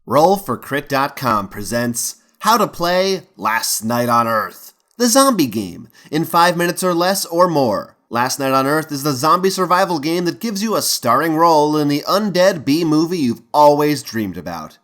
Roll4Crit.com presents How to Play Last Night on Earth, the zombie game, in 5 minutes or less or more. Last Night on Earth is the zombie survival game that gives you a starring role in the undead B-movie you've always dreamed about.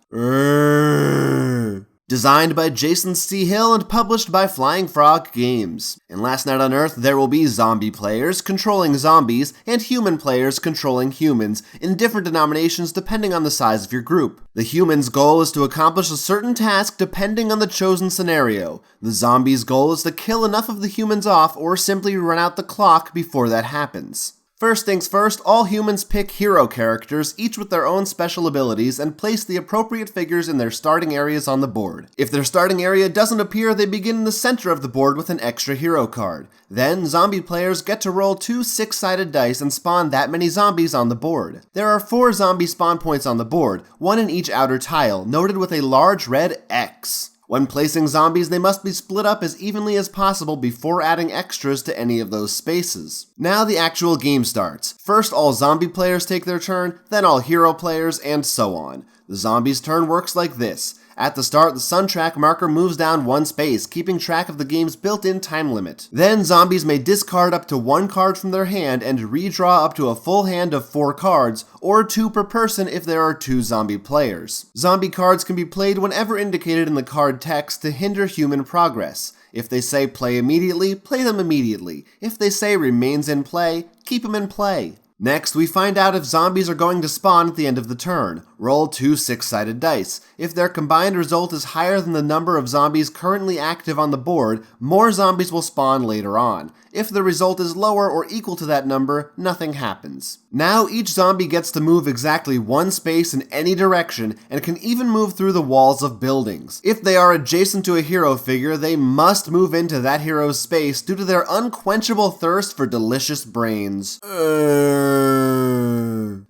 Designed by Jason C. Hill and published by Flying Frog Games. In Last Night on Earth, there will be zombie players controlling zombies and human players controlling humans in different denominations depending on the size of your group. The human's goal is to accomplish a certain task depending on the chosen scenario. The zombie's goal is to kill enough of the humans off or simply run out the clock before that happens. First things first, all humans pick hero characters, each with their own special abilities, and place the appropriate figures in their starting areas on the board. If their starting area doesn't appear, they begin in the center of the board with an extra hero card. Then, zombie players get to roll 2 6-sided dice and spawn that many zombies on the board. There are 4 zombie spawn points on the board, one in each outer tile, noted with a large red X. When placing zombies, they must be split up as evenly as possible before adding extras to any of those spaces. Now the actual game starts. First, all zombie players take their turn, then all hero players, and so on. The zombie's turn works like this. At the start, the sun track marker moves down 1 space, keeping track of the game's built-in time limit. Then, zombies may discard up to 1 card from their hand and redraw up to a full hand of 4 cards, or 2 per person if there are 2 zombie players. Zombie cards can be played whenever indicated in the card text to hinder human progress. If they say play immediately, play them immediately. If they say remains in play, keep them in play. Next, we find out if zombies are going to spawn at the end of the turn. Roll 2 6-sided dice. If their combined result is higher than the number of zombies currently active on the board, more zombies will spawn later on. If the result is lower or equal to that number, nothing happens. Now each zombie gets to move exactly 1 space in any direction and can even move through the walls of buildings. If they are adjacent to a hero figure, they must move into that hero's space due to their unquenchable thirst for delicious brains.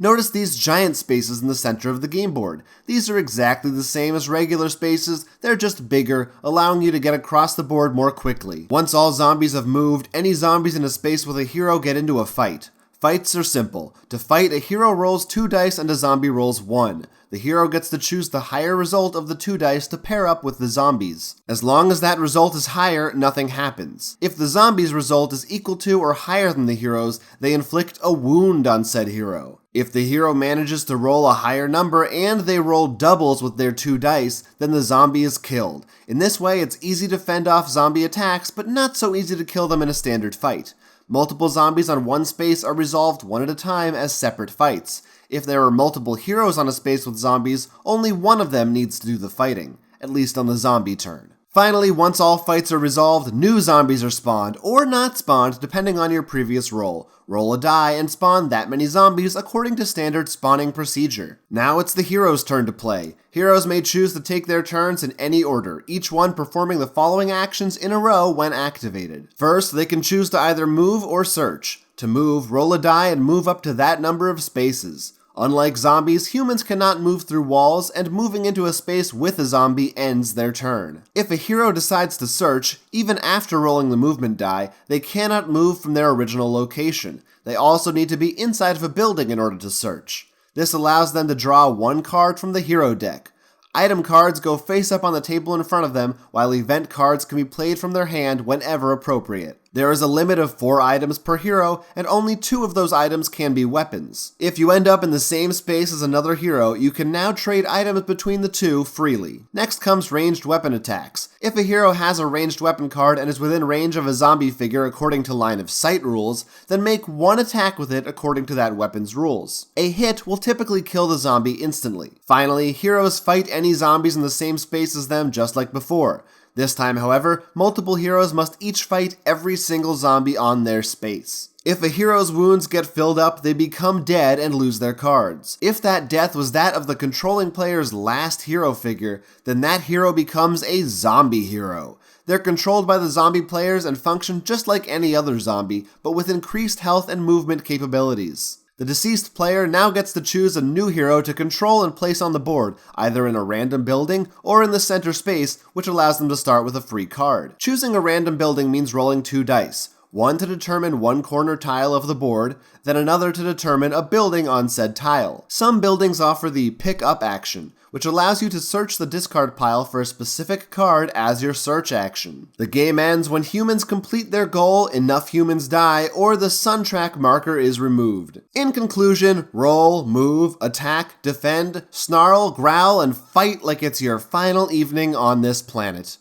Notice these giant spaces in the center of the game board. These are exactly the same as regular spaces, they're just bigger, allowing you to get across the board more quickly. Once all zombies have moved, any zombies in a space with a hero get into a fight. Fights are simple. To fight, a hero rolls 2 dice and a zombie rolls 1. The hero gets to choose the higher result of the 2 dice to pair up with the zombies. As long as that result is higher, nothing happens. If the zombie's result is equal to or higher than the hero's, they inflict a wound on said hero. If the hero manages to roll a higher number and they roll doubles with their 2 dice, then the zombie is killed. In this way, it's easy to fend off zombie attacks, but not so easy to kill them in a standard fight. Multiple zombies on 1 space are resolved one at a time as separate fights. If there are multiple heroes on a space with zombies, only one of them needs to do the fighting, at least on the zombie turn. Finally, once all fights are resolved, new zombies are spawned, or not spawned depending on your previous roll. Roll a die and spawn that many zombies according to standard spawning procedure. Now it's the hero's turn to play. Heroes may choose to take their turns in any order, each one performing the following actions in a row when activated. First, they can choose to either move or search. To move, roll a die and move up to that number of spaces. Unlike zombies, humans cannot move through walls, and moving into a space with a zombie ends their turn. If a hero decides to search, even after rolling the movement die, they cannot move from their original location. They also need to be inside of a building in order to search. This allows them to draw 1 card from the hero deck. Item cards go face up on the table in front of them, while event cards can be played from their hand whenever appropriate. There is a limit of 4 items per hero, and only 2 of those items can be weapons. If you end up in the same space as another hero, you can now trade items between the 2 freely. Next comes ranged weapon attacks. If a hero has a ranged weapon card and is within range of a zombie figure according to line of sight rules, then make 1 attack with it according to that weapon's rules. A hit will typically kill the zombie instantly. Finally, heroes fight any zombies in the same space as them just like before. This time, however, multiple heroes must each fight every single zombie on their space. If a hero's wounds get filled up, they become dead and lose their cards. If that death was that of the controlling player's last hero figure, then that hero becomes a zombie hero. They're controlled by the zombie players and function just like any other zombie, but with increased health and movement capabilities. The deceased player now gets to choose a new hero to control and place on the board, either in a random building or in the center space, which allows them to start with a free card. Choosing a random building means rolling 2 dice. One to determine one corner tile of the board, then another to determine a building on said tile. Some buildings offer the pick up action, which allows you to search the discard pile for a specific card as your search action. The game ends when humans complete their goal, enough humans die, or the sun track marker is removed. In conclusion, roll, move, attack, defend, snarl, growl, and fight like it's your final evening on this planet.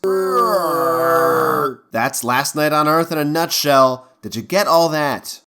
That's Last Night on Earth in a nutshell. Did you get all that?